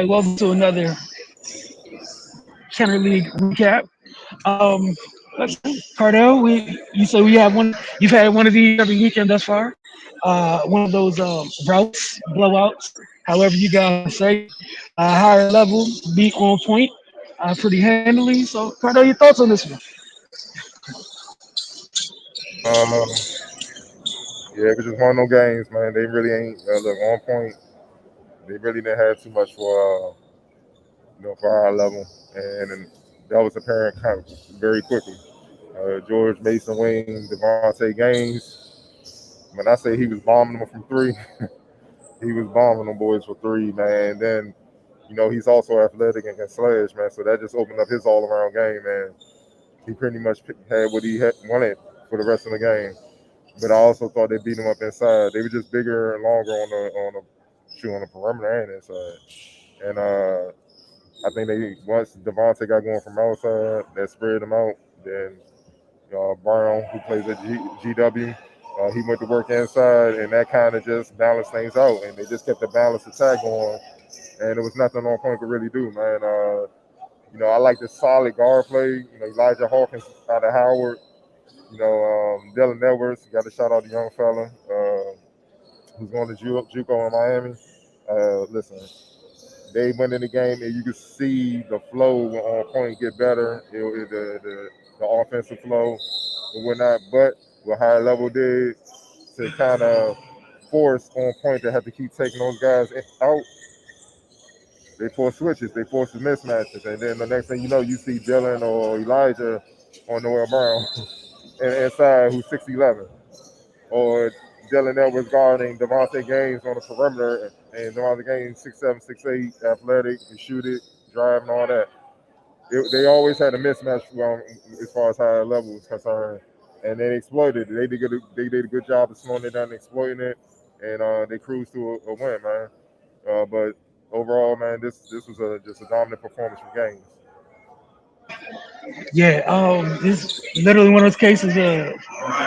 right, welcome to another Kenner League recap. Um, Cardell, you said we have one. You've had one of these every weekend thus far. One of those routes, blowouts, however you guys want to say it. Higher level, beat on point, pretty handily. So, Cardell, your thoughts on this one? Um, yeah, it was just one of those games, man. They really ain't look on point. They really didn't have too much for our level, and that was apparent kind of very quickly. George Mason Wing, Devontae Gaines. When I say he was bombing them from three, he was bombing them boys for three, man. Then he's also athletic and can slash, man. So that just opened up his all around game, man. He pretty much had what he had wanted for the rest of the game. But I also thought they beat him up inside. They were just bigger and longer on the perimeter and inside. And I think they once Devontae got going from outside, that spread them out. Then Brown, who plays at GW, he went to work inside, and that kind of just balanced things out. And they just kept the balanced attack going, and there was nothing on point could really do, man. I like the solid guard play. Elijah Hawkins out of Howard. Dylan Edwards, got to shout out the young fella who's going to JUCO in Miami. Listen, they went in the game and you could see the flow on point get better. The offensive flow and whatnot. But what higher level did to kind of force on point to have to keep taking those guys out. They force switches, they force the mismatches, and then the next thing you know, you see Dylan or Elijah or Noel Brown inside who's 6'11", or Dylan Edwards guarding Devontae Gaines on the perimeter, and Devontae Gaines 6'7", 6'8", athletic, can shoot it, drive, and all that. They always had a mismatch as far as higher level is concerned, and they exploited it. They did a good job of slowing it down and exploiting it, and they cruised to a win, man. But overall, man, this was just a dominant performance from Gaines. Yeah, this is literally one of those cases.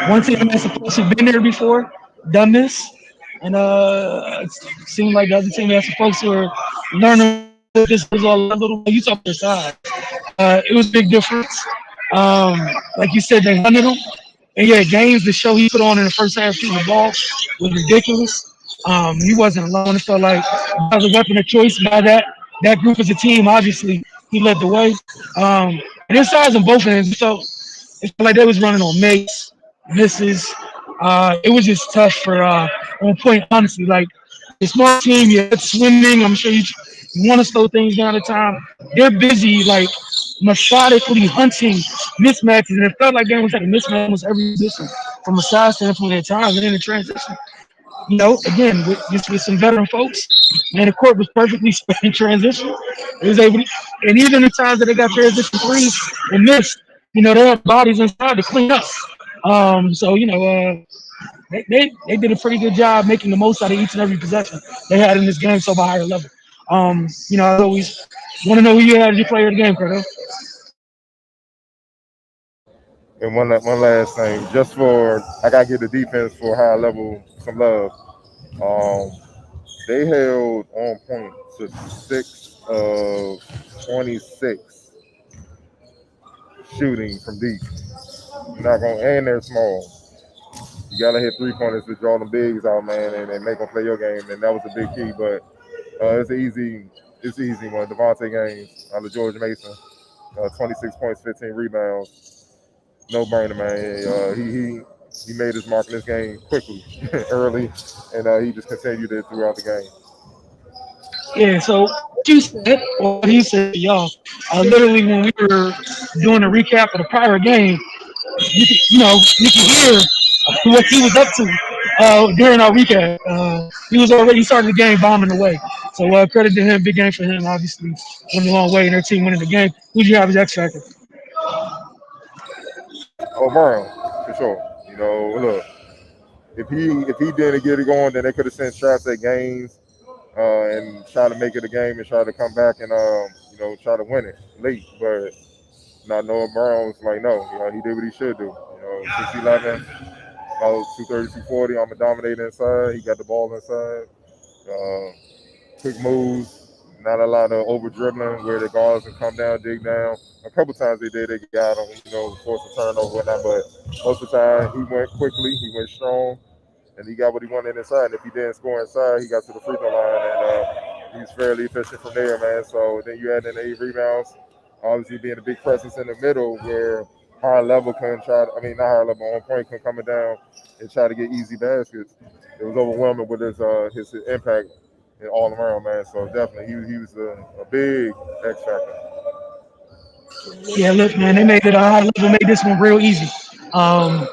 One team that's supposed to have been there before, done this, and it seemed like the other team that's supposed to are learning what this was all a little. You saw their side. It was a big difference. Um, like you said, they hunted him, and yeah, games the show he put on in the first half shooting the ball was ridiculous. He wasn't alone. It felt like that was a weapon of choice by that group as a team. Obviously, he led the way. And his size on both ends. So it felt like they was running on mates, misses. It was just tough for on point. Honestly, like a small team, you're swimming. I'm sure you want to slow things down at time. They're busy, like methodically hunting mismatches, and it felt like they was like a mismatch almost every position from a size standpoint at times, and then the transition. Again, with some veteran folks, and the court was perfectly spread in transition. It was able to, and even the times that they got transition threes and missed, they had bodies inside to clean up. So they did a pretty good job making the most out of each and every possession they had in this game, so by higher level. I always want to know who you had as your player of the game, Curtis. And one last thing, just for I gotta give the defense for high level some love. Um, they held on point to 6 of 26 shooting from deep. Not going and they're small. You gotta hit 3 pointers to draw them bigs out, man, and make them play your game. And that was a big key. But it's easy one. Devontae Gaines out of George Mason, 26 points, 15 rebounds. No brainer, man. He made his mark in this game quickly, early, and he just continued it throughout the game. Yeah, so what you said, or what he said to y'all, literally when we were doing a recap of the prior game, you can hear what he was up to during our recap. He was already started the game bombing away. So credit to him, big game for him. Obviously, went a long way, and their team winning the game. Who'd you have as X factor? Oh, Brown, for sure. Look, if he didn't get it going, then they could have sent shots at Gaines and try to make it a game and try to come back and try to win it late. But not Noah Brown was like, no, he did what he should do. 6'11", about 230, 240. I'm a dominate inside. He got the ball inside. Quick moves, Not a lot of over dribbling where the guards can come down, dig down. A couple times they did, they got him, forced a turnover and whatnot. But most of the time, he went quickly, he went strong, and he got what he wanted inside. And if he didn't score inside, he got to the free throw line, and he's fairly efficient from there, man. So then you add in 8 rebounds, obviously being a big presence in the middle where higher level couldn't not higher level, on point couldn't coming down and try to get easy baskets. It was overwhelming with his impact and all around, man. So definitely, he was a big X factor. Yeah, look, man, they made it a high level, made this one real easy. Um,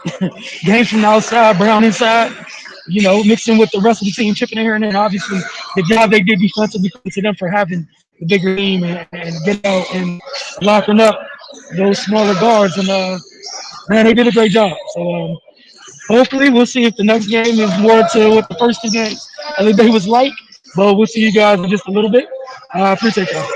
games from the outside, Brown inside, mixing with the rest of the team chipping in here and then obviously the job they did defensively to them for having the bigger team and getting out and locking up those smaller guards. And man, they did a great job. So hopefully we'll see if the next game is more to what the first two games I think they was like. But we'll see you guys in just a little bit. I appreciate y'all.